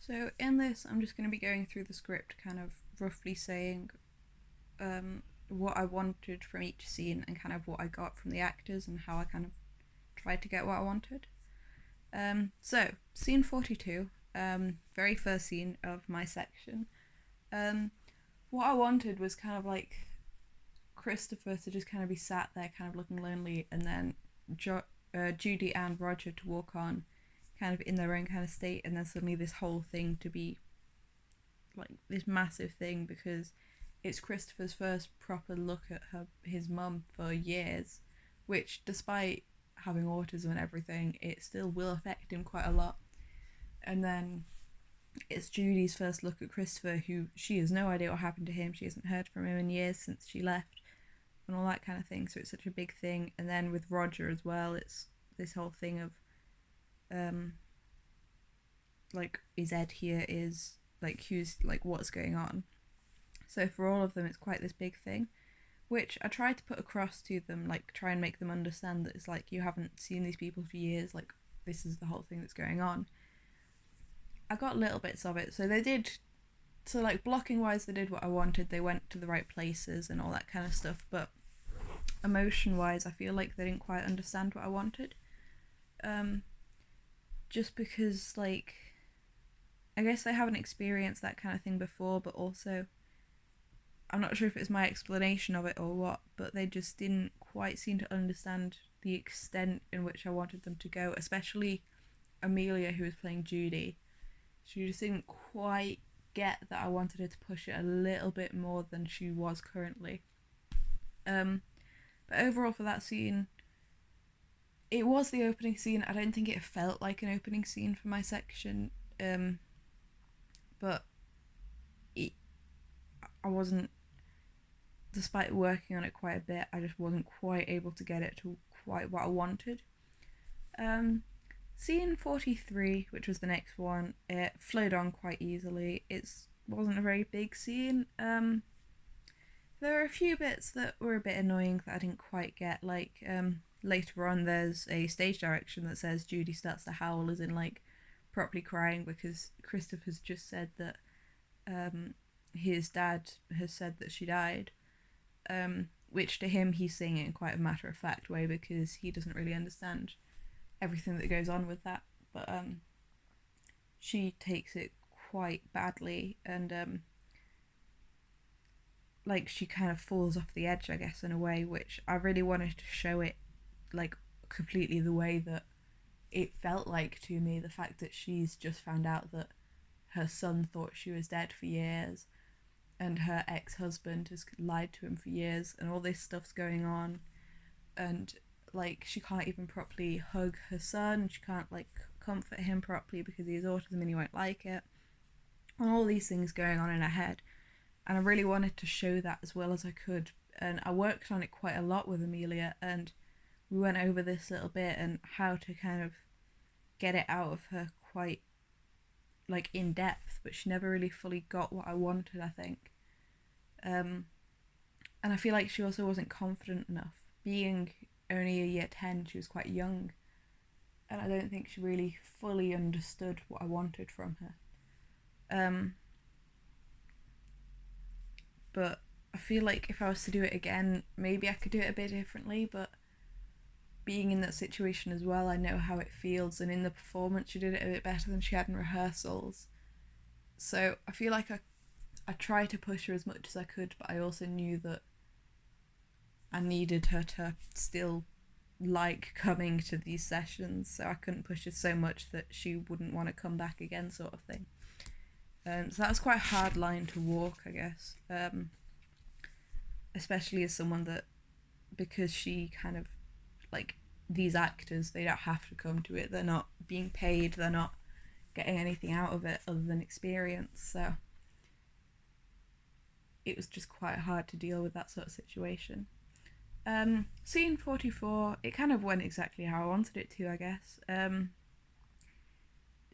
So in this, I'm just going to be going through the script, kind of roughly saying what I wanted from each scene and kind of what I got from the actors and how I kind of tried to get what I wanted. So scene 42, very first scene of my section. Um, what I wanted was kind of like Christopher to just kind of be sat there, kind of looking lonely, and then Judy and Roger to walk on, kind of in their own kind of state, and then suddenly this whole thing to be like this massive thing because it's Christopher's first proper look at his mum for years, which despite having autism and everything, it still will affect him quite a lot. And then it's Judy's first look at Christopher, who she has no idea what happened to him. She hasn't heard from him in years since she left, and all that kind of thing. So it's such a big thing. And then with Roger as well, it's this whole thing of um like, is Ed here? Is like, who's like, what's going on? So for all of them, it's quite this big thing, which I try to put across to them, like try and make them understand that it's like you haven't seen these people for years, like this is the whole thing that's going on. I got little bits of it, so they did. So like blocking wise, they did what I wanted. They went to the right places and all that kind of stuff. But emotion wise, I feel like they didn't quite understand what I wanted. Um, just because like I guess they haven't experienced that kind of thing before, but also I'm not sure if it's my explanation of it or what, but they just didn't quite seem to understand the extent in which I wanted them to go, especially Amelia, who was playing Judy. She just didn't quite get that I wanted her to push it a little bit more than she was currently. Um, but overall, for that scene, it was the opening scene. I don't think it felt like an opening scene for my section, but it, I wasn't, despite working on it quite a bit, I just wasn't quite able to get it to quite what I wanted. Um, Scene 43, which was the next one, it flowed on quite easily. It wasn't a very big scene. There were a few bits that were a bit annoying that I didn't quite get. Like later on, there's a stage direction that says Judy starts to howl, as in like properly crying because Christopher's just said that his dad has said that she died. Which to him he's saying it in quite a matter of fact way because he doesn't really understand everything that goes on with that. But she takes it quite badly, and like she kind of falls off the edge, I guess, in a way, which I really wanted to show it like completely the way that it felt like to me. The fact that she's just found out that her son thought she was dead for years, and her ex-husband has lied to him for years, and all this stuff's going on, and like she can't even properly hug her son, she can't like comfort him properly because he has autism and he won't like it, and all these things going on in her head. And I really wanted to show that as well as I could, and I worked on it quite a lot with Amelia, and we went over this little bit and how to kind of get it out of her quite like in depth, but she never really fully got what I wanted, I think. um and I feel like she also wasn't confident enough. Being only a year 10, she was quite young, and I don't think she really fully understood what I wanted from her. Um, but I feel like if I was to do it again, maybe I could do it a bit differently, but being in that situation as well, I know how it feels, and in the performance, she did it a bit better than she had in rehearsals. So I feel like I tried to push her as much as I could, but I also knew that I needed her to still like coming to these sessions, so I couldn't push her so much that she wouldn't want to come back again, sort of thing. So that was quite a hard line to walk, I guess, especially as someone that, because she kind of like, these actors, they don't have to come to it, they're not being paid, they're not getting anything out of it other than experience, so it was just quite hard to deal with that sort of situation. Scene 44, it kind of went exactly how I wanted it to, I guess.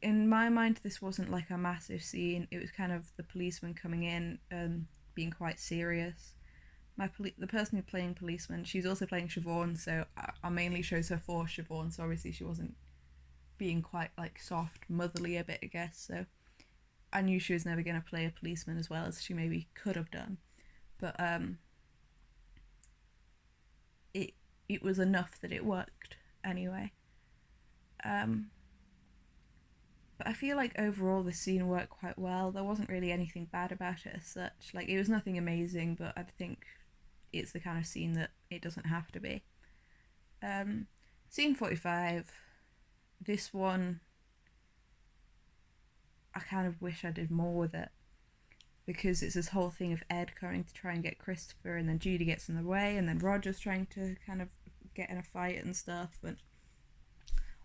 In my mind, this wasn't like a massive scene. It was kind of the policeman coming in and being quite serious. The person who's playing policeman, she's also playing Siobhan, so I mainly chose her for Siobhan. So obviously she wasn't being quite like soft, motherly a bit, I guess. So I knew she was never going to play a policeman as well as she maybe could have done, but it it was enough that it worked anyway. Um, but I feel like overall the scene worked quite well. There wasn't really anything bad about it as such. Like, it was nothing amazing, but I think it's the kind of scene that it doesn't have to be. Um, Scene 45. This one, I kind of wish I did more with it, because it's this whole thing of Ed coming to try and get Christopher, and then Judy gets in the way, and then Roger's trying to kind of get in a fight and stuff, and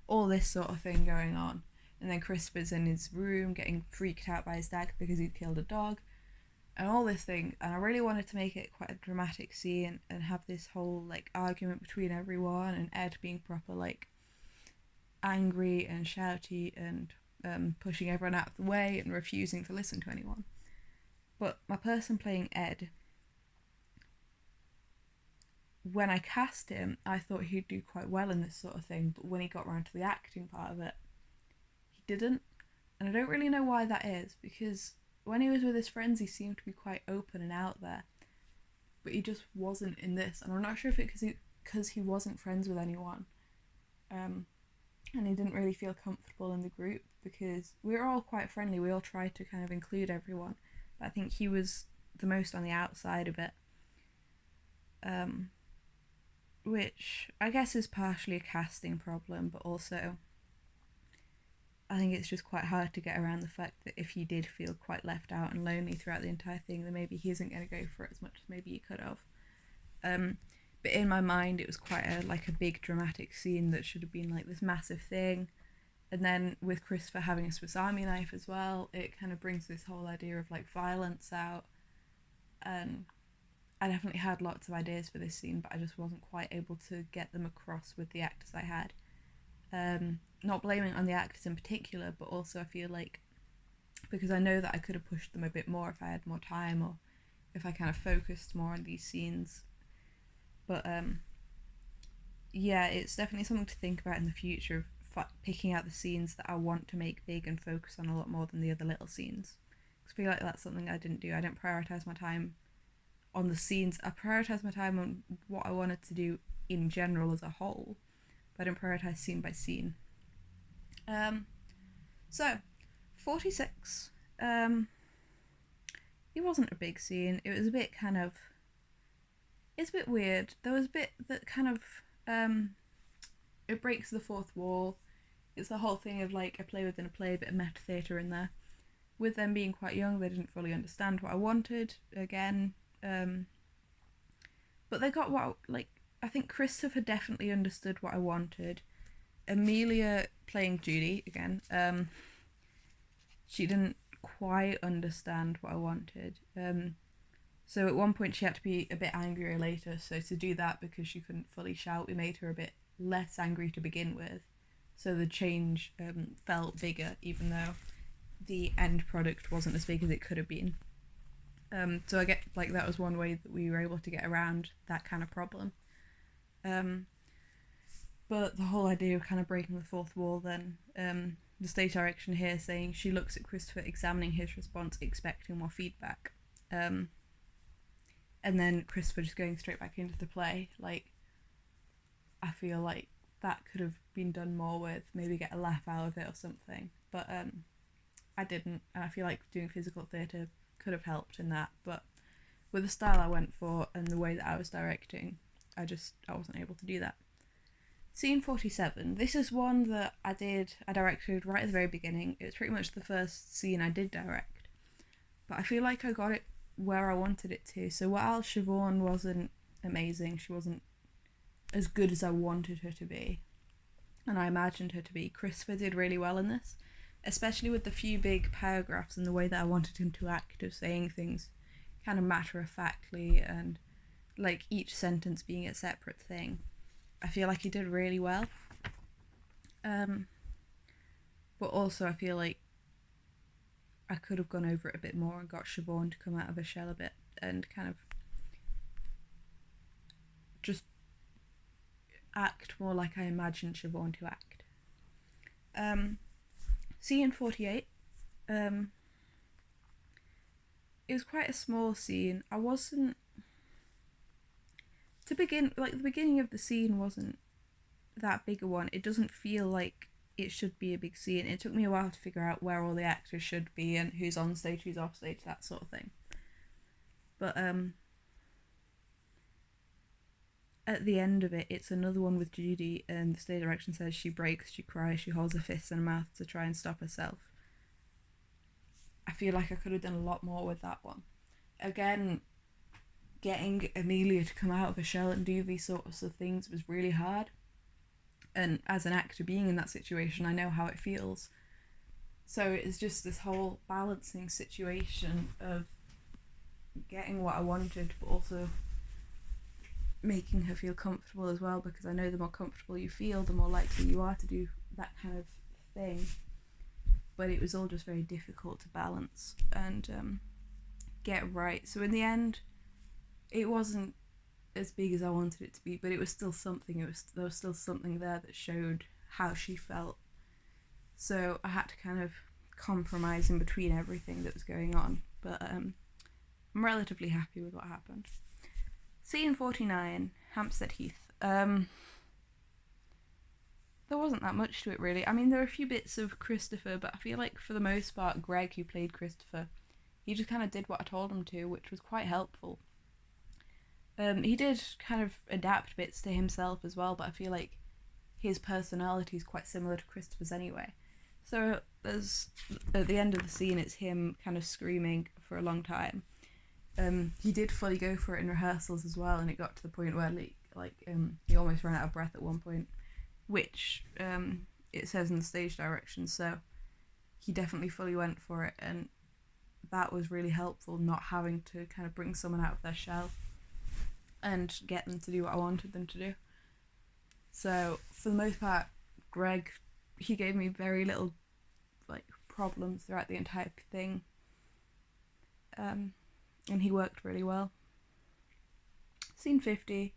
all this sort of thing going on. And then Christopher's in his room getting freaked out by his dad because he'd killed a dog, and all this thing. And I really wanted to make it quite a dramatic scene and have this whole like argument between everyone, and Ed being proper like angry and shouty and pushing everyone out of the way and refusing to listen to anyone. But my person playing Ed, when I cast him, I thought he'd do quite well in this sort of thing, but when he got around to the acting part of it, he didn't. And I don't really know why that is, because when he was with his friends, he seemed to be quite open and out there, but he just wasn't in this. And I'm not sure if it's because he wasn't friends with anyone, and he didn't really feel comfortable in the group, because we were all quite friendly. We all tried to kind of include everyone, but I think he was the most on the outside of it. Which I guess is partially a casting problem, but also I think it's just quite hard to get around the fact that if he did feel quite left out and lonely throughout the entire thing, then maybe he isn't going to go for it as much as maybe he could have. But in my mind, it was quite a big dramatic scene that should have been like this massive thing. And then with Christopher having a Swiss Army knife as well, it kind of brings this whole idea of like violence out. And I definitely had lots of ideas for this scene, but I just wasn't quite able to get them across with the actors I had. Not blaming on the actors in particular, but also I feel like, because I know that I could have pushed them a bit more if I had more time, or if I kind of focused more on these scenes. But yeah, it's definitely something to think about in the future, of picking out the scenes that I want to make big and focus on a lot more than the other little scenes. Because I feel like that's something I didn't do. I didn't prioritise my time on the scenes. I prioritised my time on what I wanted to do in general as a whole, but I didn't prioritise scene by scene. So 46. It wasn't a big scene. It was a bit kind of. It's a bit weird. There was a bit that kind of it breaks the fourth wall. It's the whole thing of like a play within a play, a bit of meta theatre in there. With them being quite young, they didn't fully understand what I wanted. Again, but they got what I think Christopher definitely understood what I wanted. Amelia playing Judy again, she didn't quite understand what I wanted. So at one point she had to be a bit angrier later. So to do that, because she couldn't fully shout, we made her a bit less angry to begin with. So the change felt bigger, even though the end product wasn't as big as it could have been. So I get like that was one way that we were able to get around that kind of problem. But the whole idea of kind of breaking the fourth wall, then the stage direction here saying she looks at Christopher, examining his response, expecting more feedback, and then Christopher just going straight back into the play. Like, I feel like that could have been done more with, maybe get a laugh out of it or something, but I didn't, and I feel like doing physical theatre could have helped in that. But with the style I went for and the way that I was directing, I wasn't able to do that. Scene 47. This is one that I directed right at the very beginning. It was pretty much the first scene I did direct, but I feel like I got it where I wanted it to. So while Siobhan wasn't amazing, she wasn't as good as I wanted her to be, and I imagined her to be, Christopher did really well in this, especially with the few big paragraphs and the way that I wanted him to act, of saying things kind of matter-of-factly and like each sentence being a separate thing. I feel like he did really well. But also I feel like I could have gone over it a bit more and got Siobhan to come out of her shell a bit and kind of just act more like I imagined Siobhan to act. Scene 48. it was quite a small scene. I wasn't to begin like the beginning of the scene wasn't that big a one. It doesn't feel like it should be a big scene. It took me a while to figure out where all the actors should be and who's on stage, who's off stage, that sort of thing. But at the end of it, it's another one with Judy, and the stage direction says she breaks, she cries, she holds her fists in her mouth to try and stop herself. I feel like I could have done a lot more with that one. Again, getting Amelia to come out of her shell and do these sorts of things was really hard. And as an actor being in that situation, I know how it feels. So it's just this whole balancing situation of getting what I wanted, but also making her feel comfortable as well, because I know the more comfortable you feel, the more likely you are to do that kind of thing. But it was all just very difficult to balance and get right. So in the end, it wasn't as big as I wanted it to be, but it was still something. There was still something there that showed how she felt. So I had to kind of compromise in between everything that was going on. But I'm relatively happy with what happened. Scene 49, Hampstead Heath. There wasn't that much to it really. I mean, there were a few bits of Christopher, but I feel like for the most part, Greg, who played Christopher, he just kind of did what I told him to, which was quite helpful. He did kind of adapt bits to himself as well, but I feel like his personality is quite similar to Christopher's anyway. So there's at the end of the scene, it's him kind of screaming for a long time. He did fully go for it in rehearsals as well, and it got to the point where he almost ran out of breath at one point, which it says in the stage direction. So he definitely fully went for it, and that was really helpful, not having to kind of bring someone out of their shell and get them to do what I wanted them to do. So for the most part, Greg, he gave me very little problems throughout the entire thing, and he worked really well. Scene 50,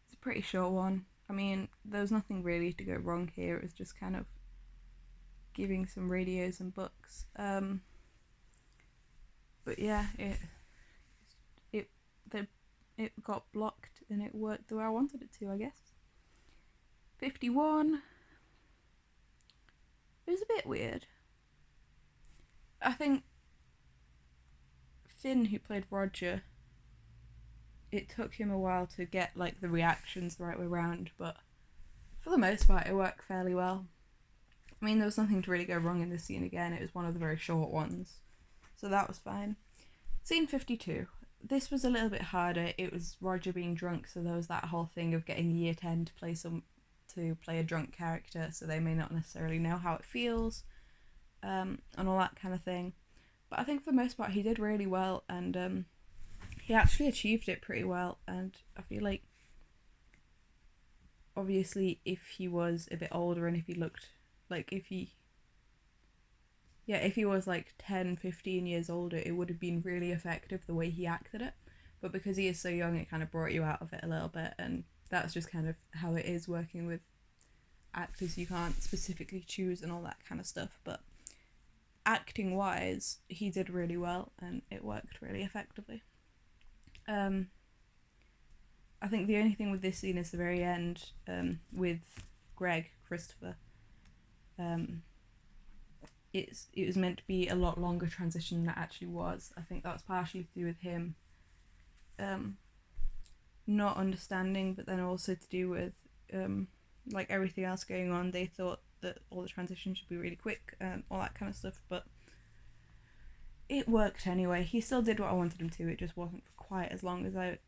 it's a pretty short one. I mean, there was nothing really to go wrong here. It was just kind of giving some radios and books. But yeah, it got blocked and it worked the way I wanted it to, I guess. 51. It was a bit weird. I think Finn, who played Roger, it took him a while to get the reactions the right way round, but for the most part it worked fairly well. I mean, there was nothing to really go wrong in this scene again. It was one of the very short ones, so that was fine. Scene 52. This was a little bit harder. It was Roger being drunk, so there was that whole thing of getting year 10 to play a drunk character, so they may not necessarily know how it feels, and all that kind of thing. But I think for the most part he did really well, and he actually achieved it pretty well. And I feel like, obviously, if he was a bit older and if he looked if he was 10, 15 years older, it would have been really effective the way he acted it. But because he is so young, it kind of brought you out of it a little bit, and that's just kind of how it is working with actors. You can't specifically choose and all that kind of stuff, but acting wise, he did really well and it worked really effectively. I think the only thing with this scene is the very end, with Greg, Christopher. It was meant to be a lot longer transition than it actually was. I think that was partially to do with him not understanding, but then also to do with everything else going on. They thought that all the transition should be really quick and all that kind of stuff, but it worked anyway. He still did what I wanted him to. It just wasn't for quite as long as I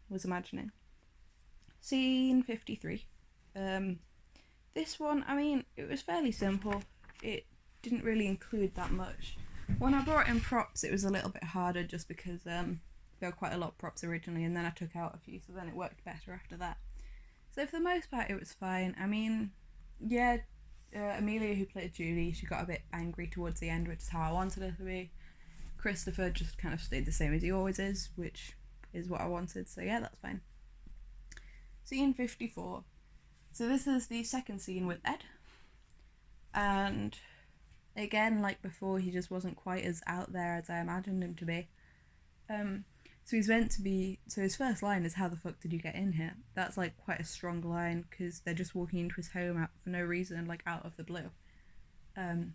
was imagining. Scene 53. This one, I mean, it was fairly simple. It didn't really include that much. When I brought in props, it was a little bit harder just because there were quite a lot of props originally, and then I took out a few, so then it worked better after that. So for the most part, it was fine. I mean, yeah, Amelia, who played Julie, she got a bit angry towards the end, which is how I wanted her to be. Christopher just kind of stayed the same as he always is, which is what I wanted, so yeah, that's fine. Scene 54. So this is the second scene with Ed, and Again, like before, he just wasn't quite as out there as I imagined him to be. Um, so he's meant to be. So his first line is, "How the fuck did you get in here?" That's like quite a strong line because they're just walking into his home out for no reason, like out of the blue. Um,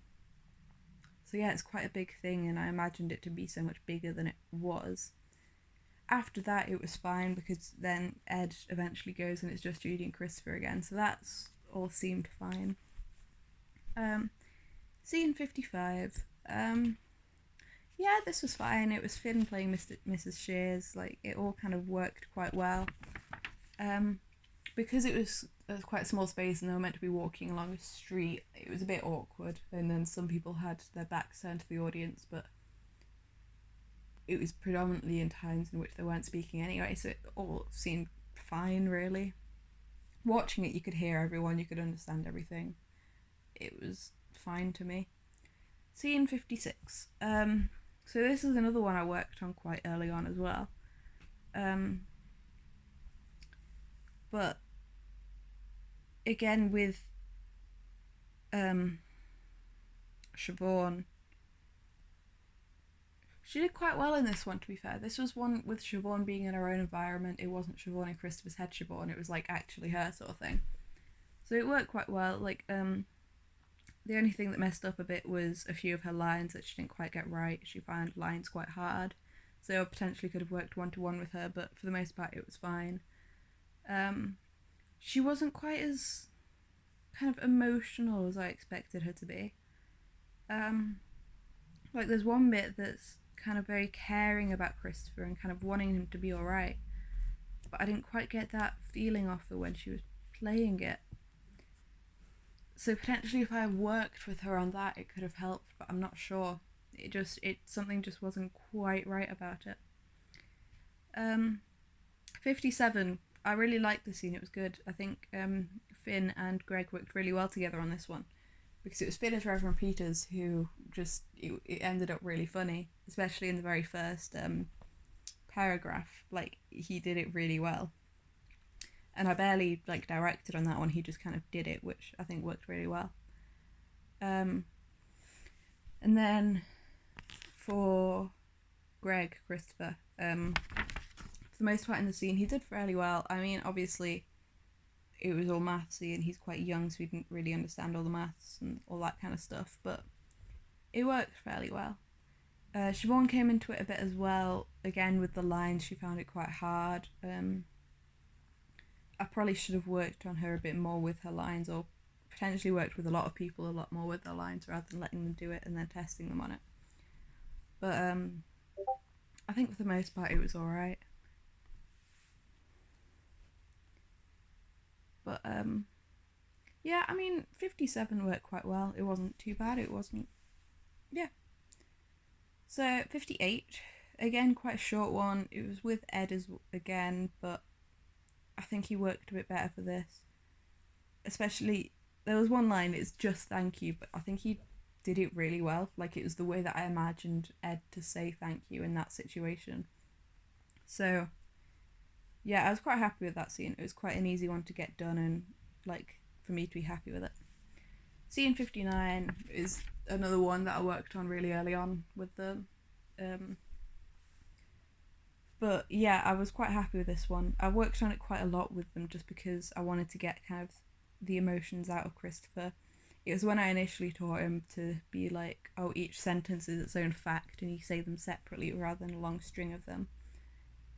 so yeah, it's quite a big thing, and I imagined it to be so much bigger than it was. After that, it was fine because then Ed eventually goes and it's just Judy and Christopher again. So that's all seemed fine. Um, Scene 55. Yeah, this was fine. It was Finn playing Mrs. Shears. Like, it all kind of worked quite well. Because it was quite a small space and they were meant to be walking along a street, it was a bit awkward. And then some people had their backs turned to the audience, but it was predominantly in times in which they weren't speaking anyway, so it all seemed fine, really. Watching it, you could hear everyone, you could understand everything. It was fine to me. Scene 56. So this is another one I worked on quite early on as well. But again, with Siobhan, she did quite well in this one, to be fair. This was one with Siobhan being in her own environment. It wasn't Siobhan and Christopher's head Siobhan, it was like actually her sort of thing. So it worked quite well. Like, the only thing that messed up a bit was a few of her lines that she didn't quite get right. She found lines quite hard. So I potentially could have worked one-to-one with her, but for the most part it was fine. She wasn't quite as kind of emotional as I expected her to be. Like, there's one bit that's kind of very caring about Christopher and kind of wanting him to be alright, but I didn't quite get that feeling off her when she was playing it. So potentially if I worked with her on that, it could have helped, but I'm not sure. Something just wasn't quite right about it. 57. I really liked the scene. It was good. I think Finn and Greg worked really well together on this one because it was Finn as Reverend Peters who it ended up really funny, especially in the very first paragraph. Like, he did it really well. And I barely like directed on that one. He just kind of did it, which I think worked really well. And then for Greg Christopher, for the most part in the scene, he did fairly well. I mean, obviously, it was all mathsy, and he's quite young, so he didn't really understand all the maths and all that kind of stuff. But it worked fairly well. Siobhan came into it a bit as well. Again, with the lines, she found it quite hard. I probably should have worked on her a bit more with her lines, or potentially worked with a lot of people a lot more with their lines rather than letting them do it and then testing them on it. But I think for the most part it was alright. But yeah, I mean, 57 worked quite well. It wasn't too bad. It wasn't. Yeah. So 58, again, quite a short one. It was with Ed again, but I think he worked a bit better for this. Especially, there was one line, it's just thank you, but I think he did it really well. Like, it was the way that I imagined Ed to say thank you in that situation. So, yeah, I was quite happy with that scene. It was quite an easy one to get done and, like, for me to be happy with it. Scene 59 is another one that I worked on really early on with them. But yeah, I was quite happy with this one. I worked on it quite a lot with them just because I wanted to get kind of the emotions out of Christopher. It was when I initially taught him to be like, oh, each sentence is its own fact and you say them separately rather than a long string of them.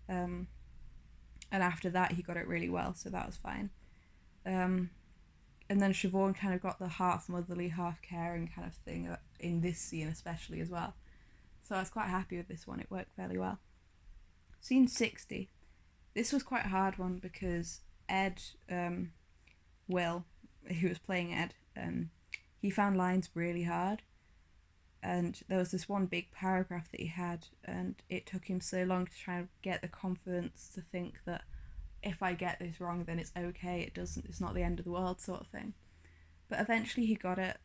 And after that, he got it really well, so that was fine. And then Siobhan kind of got the half motherly, half caring kind of thing in this scene, especially as well. So I was quite happy with this one, it worked fairly well. Scene 60. This was quite a hard one because Ed, Will, who was playing Ed, he found lines really hard. And there was this one big paragraph that he had, and it took him so long to try and get the confidence to think that if I get this wrong, then it's okay. It's not the end of the world, sort of thing. But eventually he got it.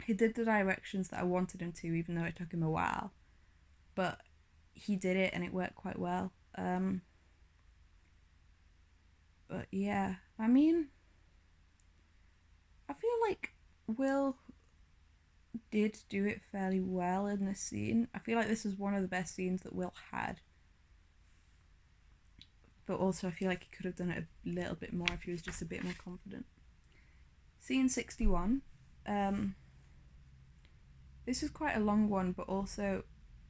He did the directions that I wanted him to, even though it took him a while. But he did it, and it worked quite well. But yeah, I mean, I feel like Will did do it fairly well in this scene. I feel like this is one of the best scenes that Will had. But also I feel like he could have done it a little bit more if he was just a bit more confident. Scene 61. This is quite a long one, but also,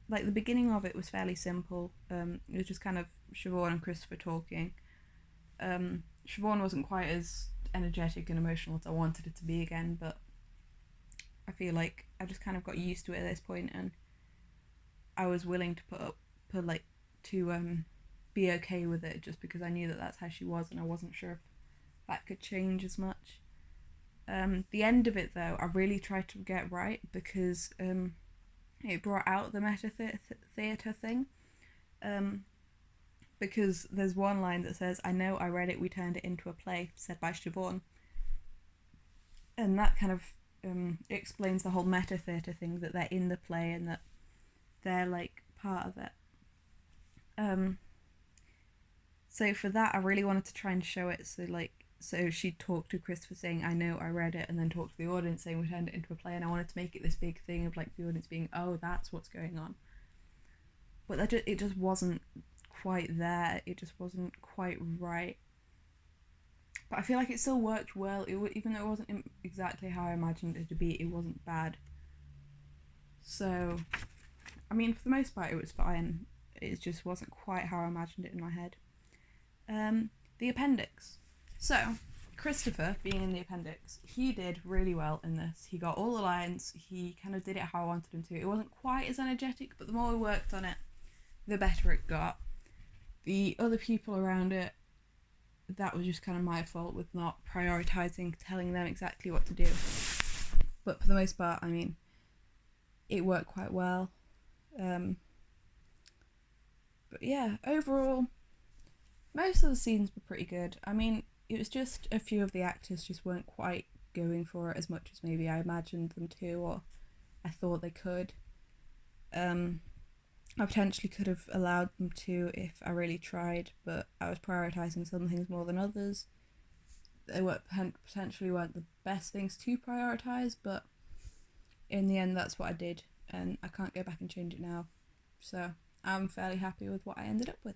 like, the beginning of it was fairly simple. It was just kind of Siobhan and Christopher talking. Siobhan wasn't quite as energetic and emotional as I wanted it to be again, but I feel like I just kind of got used to it at this point, and I was willing to be okay with it just because I knew that that's how she was, and I wasn't sure if that could change as much. The end of it, though, I really tried to get right because it brought out the meta theatre thing. Because there's one line that says, "I know, I read it, we turned it into a play," said by Siobhan. And that kind of explains the whole meta theatre thing, that they're in the play and that they're like part of it. So for that, I really wanted to try and show it. So she talked to Christopher saying, "I know, I read it," and then talked to the audience saying, "We turned it into a play." And I wanted to make it this big thing of like the audience being, "Oh, that's what's going on." But it just wasn't quite there. It just wasn't quite right. But I feel like it still worked well. Even though it wasn't exactly how I imagined it to be, it wasn't bad. So, I mean, for the most part, it was fine. It just wasn't quite how I imagined it in my head. The appendix. So, Christopher, being in the appendix, he did really well in this. He got all the lines. He kind of did it how I wanted him to. It wasn't quite as energetic, but the more we worked on it, the better it got. The other people around it, that was just kind of my fault with not prioritising, telling them exactly what to do. But for the most part, I mean, it worked quite well. But yeah, overall, most of the scenes were pretty good. I mean, it was just a few of the actors just weren't quite going for it as much as maybe I imagined them to, or I thought they could. I potentially could have allowed them to if I really tried, but I was prioritising some things more than others. They potentially weren't the best things to prioritise, but in the end, that's what I did, and I can't go back and change it now. So I'm fairly happy with what I ended up with.